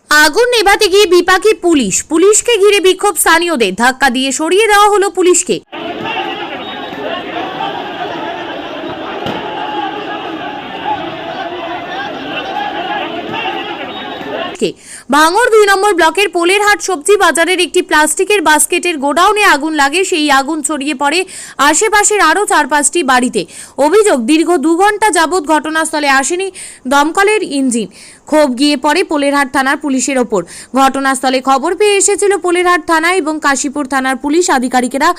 আগুন নেভাতে গিয়ে বিপাকে পুলিশকে ঘিরে বিক্ষোভ স্থানীয়দের, ধাক্কা দিয়ে সরিয়ে দেওয়া হলো পুলিশকে। ভাঙড় 2 নম্বর ব্লকের পোলেরহাট সবজি বাজারের একটি প্লাস্টিকের বাস্কেটের গোডাউনে আগুন লাগে। সেই আগুন ছড়িয়ে পড়ে আশেপাশের আরও 4-5টি বাড়িতে। অভিযোগ, দীর্ঘ 2 ঘন্টা যাবৎ ঘটনাস্থলে আসেনি দমকলের ইঞ্জিন। ক্ষোভ গিয়ে পড়ে পোলেরহাট থানার পুলিশের ওপর। ঘটনাস্থলে খবর পেয়ে এসেছিল পোলেরহাট থানা এবং কাশীপুর থানার পুলিশ আধিকারিকেরা।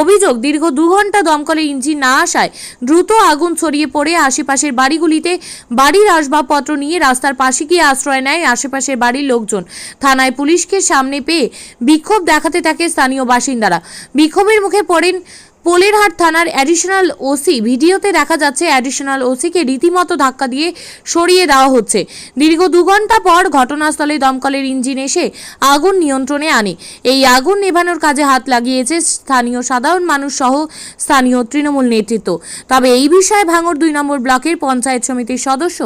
অভিযোগ, দীর্ঘ 2 ঘন্টা দমকলের ইঞ্জিন না আসায় দ্রুত আগুন ছড়িয়ে পড়ে আশেপাশের বাড়িগুলিতে। বাড়ির আসবাবপত্র নিয়ে রাস্তার পাশে গিয়ে আশ্রয় নেয় আশেপাশের বাড়ির লোকজন। থানায় পুলিশকে সামনে পেয়ে বিক্ষোভ দেখাতে থাকে স্থানীয় বাসিন্দারা। বিক্ষোভের মুখে পড়েন পোলেরহাট থানার অ্যাডিশনাল ওসি। ভিডিওতে দেখা যাচ্ছে অ্যাডিশনাল ওসিকে রীতিমতো ধাক্কা দিয়ে সরিয়ে দেওয়া হচ্ছে। দীর্ঘ 2 ঘন্টা পর ঘটনাস্থলে দমকলের ইঞ্জিন এসে আগুন নিয়ন্ত্রণে আনে। এই আগুন নেভানোর কাজে হাত লাগিয়েছে স্থানীয় সাধারণ মানুষ সহ স্থানীয় তৃণমূল নেতৃত্ব। তবে এই বিষয়ে ভাঙড় 2 নম্বর ব্লকের পঞ্চায়েত সমিতির সদস্য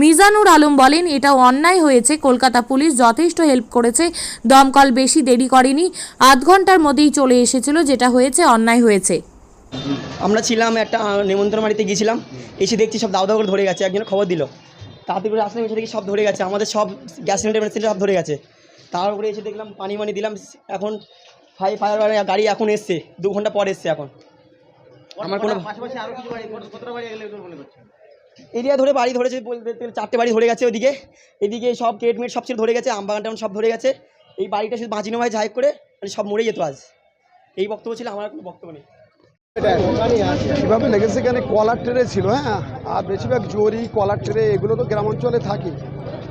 মিজানুর আলম বলেন, এটাও অন্যায় হয়েছে। কলকাতা পুলিশ যথেষ্ট হেল্প করেছে, দমকল বেশি দেরি করেনি, আধ ঘন্টার মধ্যেই চলে এসেছিল। যেটা হয়েছে অন্যায় হয়েছে। আমরা ছিলাম একটা নিমন্ত্রণ বাড়িতে গিয়েছিলাম, এসে দেখছি সব দাও দাও করে ধরে গেছে। একজন খবর দিল, তাড়াতাড়ি করে আসলে এসে দেখি সব ধরে গেছে, আমাদের সব গ্যাস সিলিন্ডার সব ধরে গেছে। তারপরে এসে দেখলাম পানি দিলাম। এখন ফায়ার গাড়ি এখন এসছে, 2 ঘন্টা পর এসছে। এখন আমার কোনো এরিয়া ধরে বাড়ি ধরেছে, 4টে বাড়ি ধরে গেছে। ওইদিকে এদিকে সব কেটমেট সব ছিল ধরে গেছে, আমবাগান টাউন সব ধরে গেছে। এই বাড়িটা শুধু বাঁচিনো হয় ঝাঁক করে, সব মরে যেত আজ। এই বক্তব্য ছিল, আমার কোনো বক্তব্য নেই। কীভাবে লেগেছে এখানে কলার ট্রে ছিল, হ্যাঁ, আর বেশিরভাগ জরি কলার ট্রে এগুলো তো গ্রাম অঞ্চলে থাকে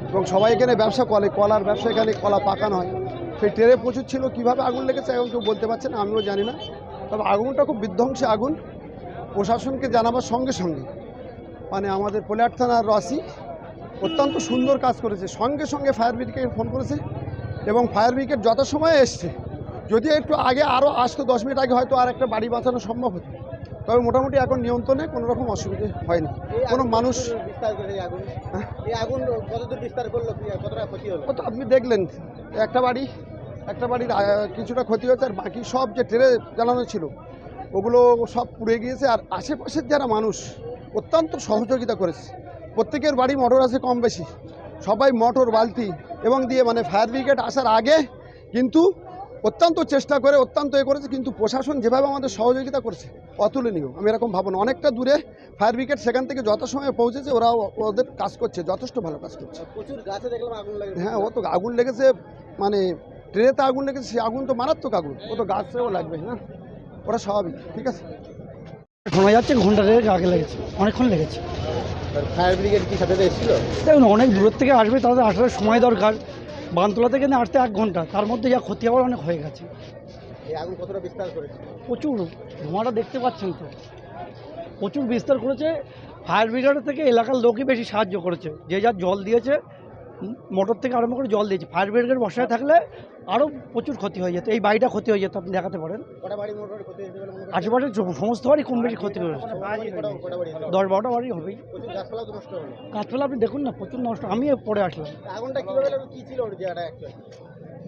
এবং সবাই এখানে ব্যবসা করে, কলার ব্যবসা, এখানে কলা পাকানো হয়। সেই ট্রে প্রচুর ছিল। কীভাবে আগুন লেগেছে এখন কেউ বলতে পারছে না, আমিও জানি না। তবে আগুনটা খুব বিধ্বংসী আগুন। প্রশাসনকে জানাবার সঙ্গে সঙ্গে মানে আমাদের পোলেরহাট থানার রসি অত্যন্ত সুন্দর কাজ করেছে। সঙ্গে সঙ্গে ফায়ার ব্রিগেডকে ফোন করেছে এবং ফায়ার ব্রিগেড যথাসময়ে এসছে। যদি একটু আগে আরও আসতো, 10 মিনিট আগে হয়তো আর একটা বাড়ি বাঁচানো সম্ভব হতো। তবে মোটামুটি এখন নিয়ন্ত্রণে, কোনো রকম অসুবিধে হয়নি। কোনো মানুষ তো আপনি দেখলেন একটা বাড়ির কিছুটা ক্ষতি হয়েছে, আর বাকি সব যে ট্রেনে জ্বালানো ছিল ওগুলো সব পুড়ে গিয়েছে। আর আশেপাশের যারা মানুষ অত্যন্ত সহযোগিতা করেছে। প্রত্যেকের বাড়ি মোটর আছে কম বেশি, সবাই মোটর বালতি এবং দিয়ে মানে ফায়ার ব্রিগেড আসার আগে কিন্তু অত্যন্ত চেষ্টা করে, অত্যন্ত করেছে। কিন্তু প্রশাসন যেভাবে আমাদের সহযোগিতা করছে অতুলনীয়। আমি এরকম ভাবো না। অনেকটা দূরে ফায়ার ব্রিগেড সেখান থেকে যথাসময়ে পৌঁছেছে, ওরা ওদের কাজ করছে, যথেষ্ট ভালো কাজ করছে। প্রচুর গাছে দেখলাম আগুন লেগেছে। হ্যাঁ, ও তো আগুন লেগেছে, মানে ট্রেনেতে আগুন লেগেছে, সে আগুন তো মারাত্মক আগুন, ও তো গাছেও লাগবে না, ওটা স্বাভাবিক। ঠিক আছে, শোনা যাচ্ছে ঘন্টা আগে লেগেছে, অনেকক্ষণ লেগেছে। ফায়ার ব্রিগেড কি সাথে এসেছিল? দেখুন, অনেক দূরের থেকে আসবে, তাদের আসার সময় দরকার। বানতলা থেকে না আসতে 1 ঘন্টা, তার মধ্যে যা ক্ষতি হওয়ার অনেক হয়ে গেছে। এই আগুন কতটা বিস্তার করেছে? প্রচুর, ধোঁয়াটা দেখতে পাচ্ছেন তো, প্রচুর বিস্তার করেছে। ফায়ার ব্রিগেডের থেকে এলাকার লোকই বেশি সাহায্য করেছে, যে যার জল দিয়েছে, মোটর থেকে আরম্ভ করে জল দিয়েছে। ফায়ার ব্রিগেডের বসায় থাকলে আরও প্রচুর ক্ষতি হয়ে যেত, এই বাড়িটা ক্ষতি হয়ে যেত। আপনি দেখাতে পারেন আশেপাশে সমস্ত বাড়ি কম বেশি ক্ষতি হয়েছে। 10-12টা বাড়ি হবেই। গাছপালা আপনি দেখুন না, প্রচুর নষ্ট। আমি পরে আসলাম।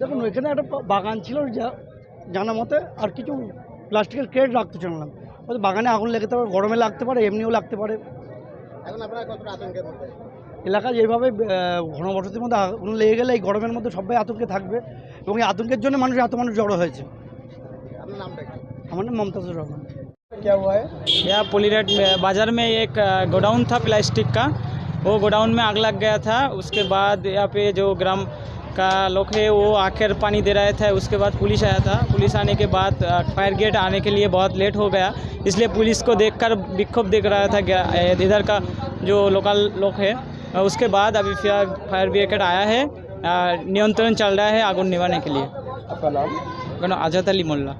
দেখুন, এখানে একটা বাগান ছিল জানা মতে, আর কিছু প্লাস্টিকের ক্রেট রাখতে জানলাম। হয়তো বাগানে আগুন লেগে পারে, গরমে লাগতে পারে, এমনিও লাগতে পারে। এলাকা যেভাবে ঘনবসতির মধ্যে আগুন লেগে গেলে এই গরমের মধ্যে সবাই আতঙ্কে থাকবে, এবং এই আতঙ্কের জন্য এত মানুষ জড়ো হয়েছে। আমার নাম মমতাজুর রহমান। क्या हुआ है? यहाँ पोलेरहाट बाज़ार में एक गोडाउन था प्लास्टिक का, वो गोडाउन में आग लग गया था। उसके बाद यहाँ पे जो ग्राम का लोग है वो आकर पानी दे रहा था। उसके बाद पुलिस आया था। पुलिस आने के बाद फायर ब्रिगेड आने के लिए बहुत लेट हो गया, इसलिए पुलिस को देखकर विक्षोभ देख रहा था इधर का जो लोकल लोग है। उसके बाद अभी फायर ब्रिगेड आया है, नियंत्रण चल रहा है आग निभाने के लिए। आपका नाम? आज़ाद अली मोल्ला।